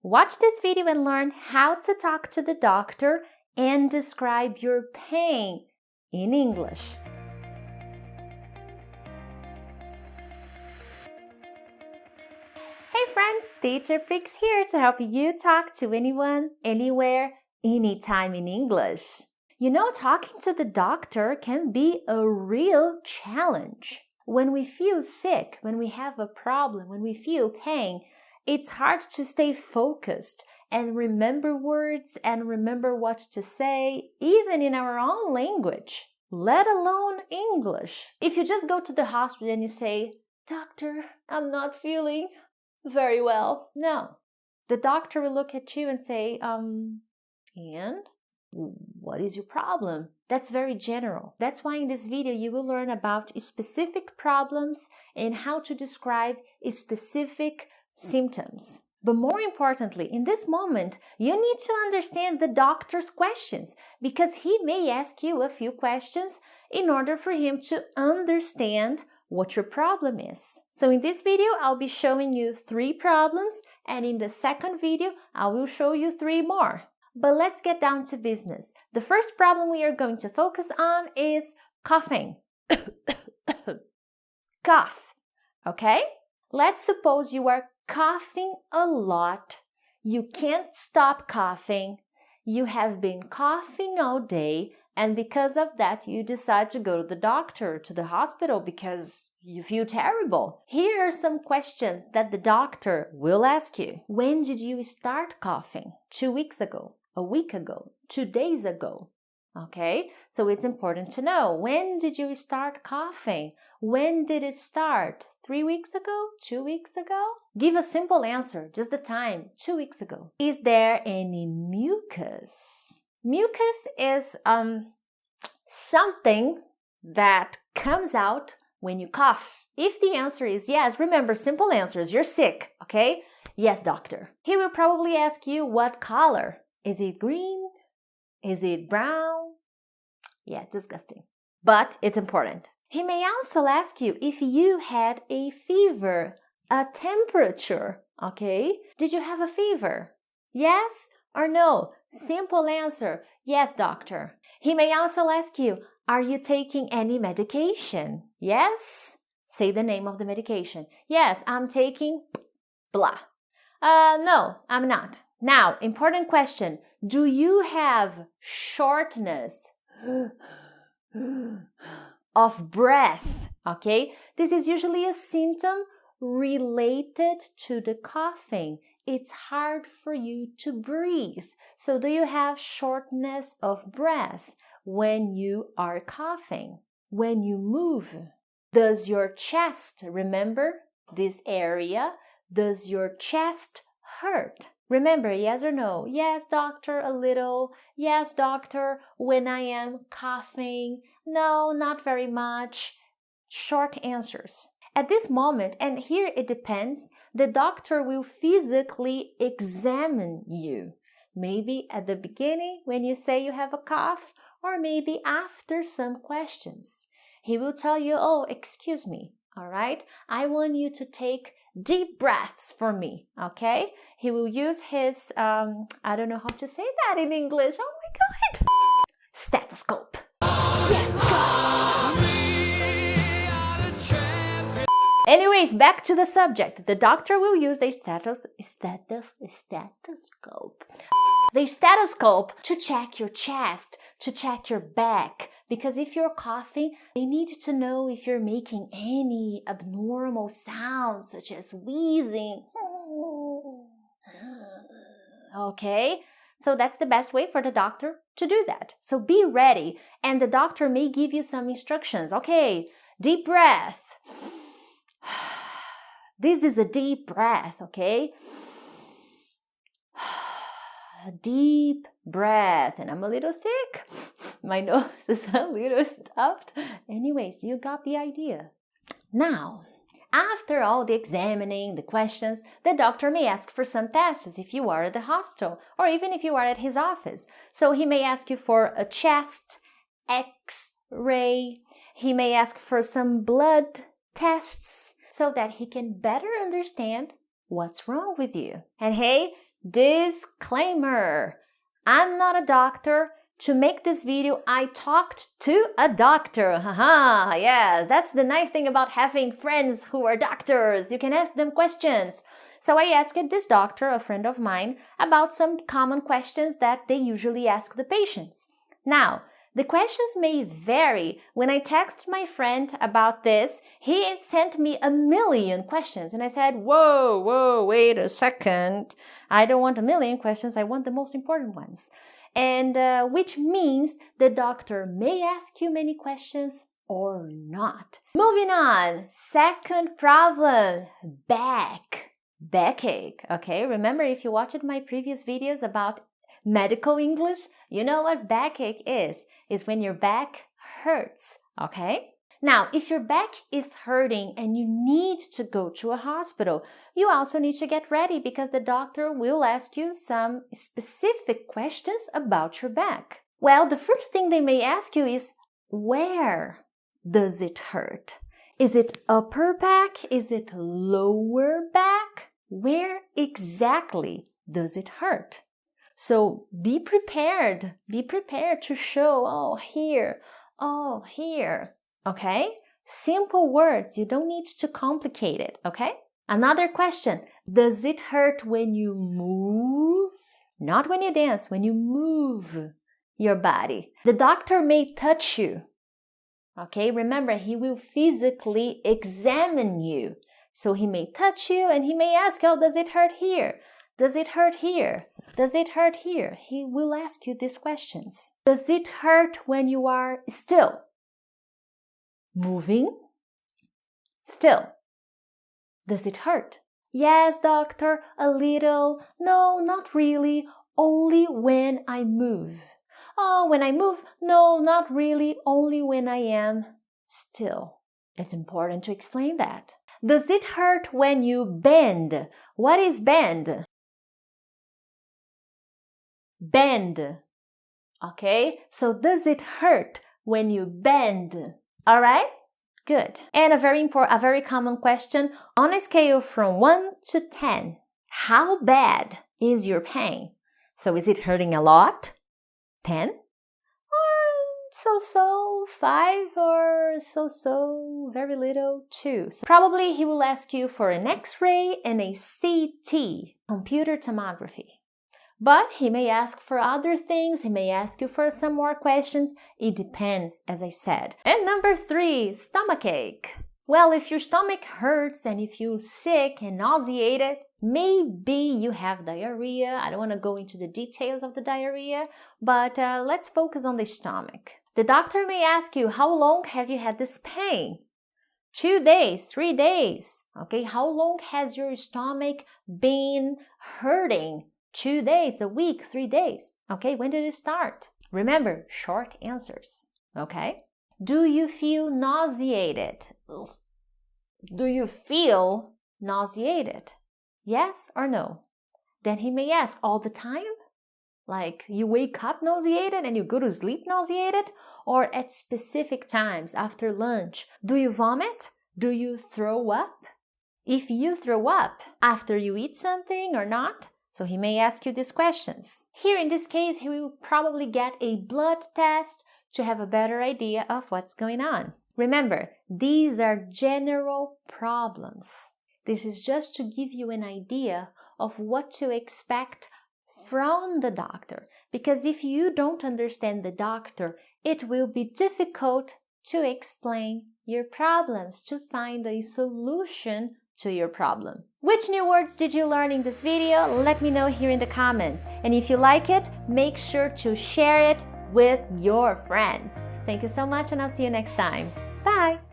Watch this video and learn how to talk to the doctor and describe your pain in English. Hey friends, Teacher Prix here to help you talk to anyone, anywhere, anytime in English. You know, talking to the doctor can be a real challenge. When we feel sick, when we have a problem, when we feel pain, it's hard to stay focused and remember words and remember what to say, even in our own language, let alone English. If you just go to the hospital and you say, "Doctor, I'm not feeling very well." No. The doctor will look at you and say, and what is your problem? That's very general. That's why in this video you will learn about specific problems and how to describe specific symptoms. But more importantly, in this moment, you need to understand the doctor's questions because he may ask you a few questions in order for him to understand what your problem is. So in this video, I'll be showing you 3 problems, and in the second video, I will show you 3 more. But let's get down to business. The first problem we are going to focus on is coughing. Cough, okay? Let's suppose you are coughing a lot. You can't stop coughing. You have been coughing all day, and because of that, you decide to go to the doctor, to the hospital, because you feel terrible. Here are some questions that the doctor will ask you. When did you start coughing? 2 weeks ago, a week ago, 2 days ago. Okay, so it's important to know. When did you start coughing? When did it start? 3 weeks ago? 2 weeks ago? Give a simple answer, just the time, 2 weeks ago. Is there any mucus? Mucus is something that comes out when you cough. If the answer is yes, remember, simple answers, you're sick, okay? Yes, doctor. He will probably ask you what color. Is it green? Is it brown? Yeah, disgusting. But it's important. He may also ask you if you had a fever, a temperature, okay? Did you have a fever? Yes or no? Simple answer, yes, doctor. He may also ask you, are you taking any medication? Yes? Say the name of the medication. Yes, I'm taking blah. No, I'm not. Now, important question. Do you have shortness of breath? Okay, this is usually a symptom related to the coughing. It's hard for you to breathe. So do you have shortness of breath when you are coughing? When you move? Does your chest, remember this area, does your chest hurt? Remember, yes or no? Yes, doctor, a little. Yes, doctor, when I am coughing. No, not very much. Short answers. At this moment, and here it depends, the doctor will physically examine you. Maybe at the beginning when you say you have a cough, or maybe after some questions. He will tell you, oh, excuse me, all right? I want you to take deep breaths for me, okay? He will use his, I don't know how to say that in English. Oh my God. Stethoscope. Yes, God. Anyways, back to the subject. The doctor will use the stethoscope to check your chest, to check your back. Because if you're coughing, they need to know if you're making any abnormal sounds, such as wheezing. Okay? So that's the best way for the doctor to do that. So be ready. And the doctor may give you some instructions. Okay, deep breath. This is a deep breath, okay? Deep breath. And I'm a little sick. My nose is a little stuffed. Anyways, you got the idea. Now, after all the examining, the questions, the doctor may ask for some tests if you are at the hospital or even if you are at his office. So he may ask you for a chest X-ray. He may ask for some blood tests so that he can better understand what's wrong with you. And hey, Disclaimer. I'm not a doctor. To make this video, I talked to a doctor. Haha, yeah, that's the nice thing about having friends who are doctors. You can ask them questions. So I asked this doctor, a friend of mine, about some common questions that they usually ask the patients. Now, the questions may vary. When I texted my friend about this, he sent me 1,000,000 questions. And I said, whoa, wait a second. I don't want 1,000,000 questions. I want the most important ones. And which means the doctor may ask you many questions or not. Moving on, second problem, backache. Okay, remember if you watched my previous videos about medical English, you know what backache is when your back hurts, okay? Now, if your back is hurting and you need to go to a hospital, you also need to get ready because the doctor will ask you some specific questions about your back. Well, the first thing they may ask you is, where does it hurt? Is it upper back? Is it lower back? Where exactly does it hurt? So be prepared. Be prepared to show, oh, here. Okay? Simple words. You don't need to complicate it, okay? Another question. Does it hurt when you move? Not when you dance, when you move your body. The doctor may touch you. Okay? Remember, he will physically examine you. So he may touch you and he may ask, oh, does it hurt here? Does it hurt here? Does it hurt here? He will ask you these questions. Does it hurt when you are still? Moving? Still. Does it hurt? Yes, doctor, a little. No, not really. Only when I move. Oh, when I move? No, not really. Only when I am still. It's important to explain that. Does it hurt when you bend? What is bend? Bend. Okay, so does it hurt when you bend? All right, good. And a very common question, on a scale from 1 to 10, how bad is your pain? So is it hurting a lot? 10? Or so-so, 5, or so-so, very little, 2. So probably he will ask you for an X-ray and a CT, computer tomography. But he may ask for other things, he may ask you for some more questions. It depends, as I said. And number 3, stomachache. Well, if your stomach hurts and you feel sick and nauseated, maybe you have diarrhea. I don't want to go into the details of the diarrhea, but let's focus on the stomach. The doctor may ask you, how long have you had this pain? 2 days, 3 days. Okay, how long has your stomach been hurting? 2 days, a week, 3 days. Okay, when did it start? Remember, short answers. Okay? Do you feel nauseated? Do you feel nauseated? Yes or no? Then he may ask, all the time? Like you wake up nauseated and you go to sleep nauseated? Or at specific times after lunch? Do you vomit? Do you throw up? If you throw up after you eat something or not? So he may ask you these questions. Here in this case, he will probably get a blood test to have a better idea of what's going on. Remember, these are general problems. This is just to give you an idea of what to expect from the doctor. Because if you don't understand the doctor, it will be difficult to explain your problems, to find a solution to your problem. Which new words did you learn in this video? Let me know here in the comments. And if you like it, make sure to share it with your friends. Thank you so much and I'll see you next time. Bye!